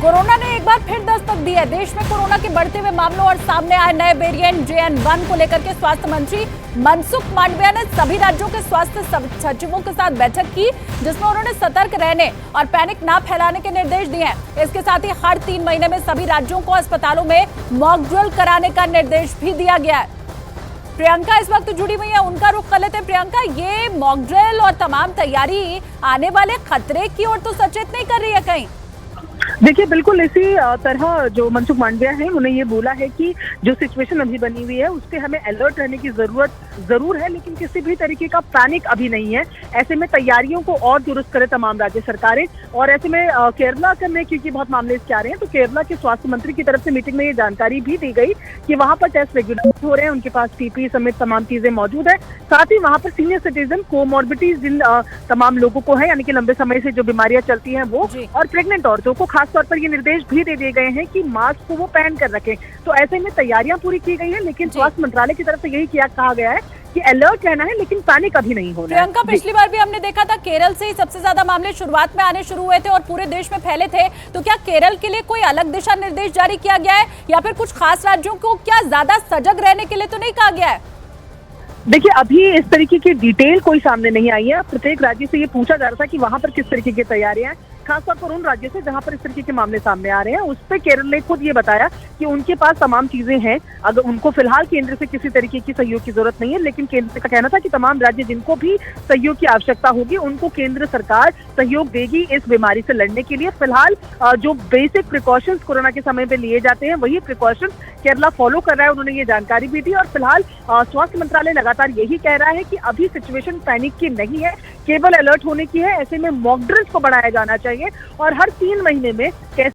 Corona ने एक बार फिर दस्तक दी है। देश में कोरोना के बढ़ते हुए मामलों और सामने आए नए वेरिएंट JN.1 को लेकर के स्वास्थ्य मंत्री मनसुख मांडविया ने सभी राज्यों के स्वास्थ्य सचिवों के साथ बैठक की, जिसमें उन्होंने सतर्क रहने और पैनिक ना फैलाने के निर्देश दिए हैं। इसके साथ ही हर 3 महीने में सभी राज्यों को अस्पतालों में मॉक ड्रिल कराने का निर्देश भी दिया गया है। प्रियंका इस वक्त जुड़ी हुई है, उनका रुख कर लेते हैं। प्रियंका, ये मॉक ड्रिल और तमाम तैयारी आने वाले खतरे की ओर तो सचेत नहीं कर रही है कहीं? देखिए, बिल्कुल इसी तरह जो मनसुख मांडविया है उन्होंने ये बोला है कि जो सिचुएशन अभी बनी हुई है उस पर हमें अलर्ट रहने की जरूरत जरूर है, लेकिन किसी भी तरीके का पैनिक अभी नहीं है। ऐसे में तैयारियों को और दुरुस्त करे तमाम राज्य सरकारें। और ऐसे में केरला में क्योंकि बहुत मामले इसके आ रहे हैं, तो केरला के स्वास्थ्य मंत्री की तरफ से मीटिंग में ये जानकारी भी दी गई कि वहां पर टेस्ट रेगुलर हो रहे हैं, उनके पास PPE समेत तमाम चीजें मौजूद है। साथ ही वहां पर सीनियर सिटीजन, कोमॉर्बिडिटीज जिन तमाम लोगों को है, यानी कि लंबे समय से जो बीमारियां चलती हैं वो, और प्रेग्नेंट औरतों को खास तौर पर ये निर्देश भी दे दिए गए हैं कि मास्क को वो पहन कर रखें। तो ऐसे में तैयारियां पूरी की गई हैं, लेकिन स्वास्थ्य मंत्रालय की तरफ से यही कहा गया है कि अलर्ट रहना है, लेकिन पैनिक अभी नहीं होना है। प्रियंका, पिछली बार भी हमने देखा था केरल से ही सबसे ज्यादा मामले शुरुआत में आने शुरू हुए थे और पूरे देश में फैले थे। तो क्या केरल के लिए कोई अलग दिशा निर्देश जारी किया गया है, या फिर कुछ खास राज्यों को क्या ज्यादा सजग रहने के लिए तो नहीं कहा गया है? देखिए, अभी इस तरीके की डिटेल कोई सामने नहीं आई है। प्रत्येक राज्य से ये पूछा जा रहा था कि वहां पर किस तरीके की तैयारियां हैं, खासतौर पर उन राज्यों से जहां पर इस तरीके के मामले सामने आ रहे हैं। उस पर केरल ने खुद ये बताया कि उनके पास तमाम चीजें हैं, अगर उनको फिलहाल केंद्र से किसी तरीके की सहयोग की जरूरत नहीं है, लेकिन केंद्र का कहना था कि तमाम राज्य जिनको भी सहयोग की आवश्यकता होगी उनको केंद्र सरकार सहयोग देगी इस बीमारी से लड़ने के लिए। फिलहाल जो बेसिक प्रिकॉशंस कोरोना के समय पे लिए जाते हैं वही प्रिकॉशंस केरला फॉलो कर रहा है, उन्होंने ये जानकारी भी दी। और फिलहाल स्वास्थ्य मंत्रालय लगातार यही कह रहा है कि अभी सिचुएशन पैनिक की नहीं है, केवल अलर्ट होने की है। ऐसे में मॉक ड्रिल्स को बढ़ाया जाना चाहिए और हर 3 महीने में कैसे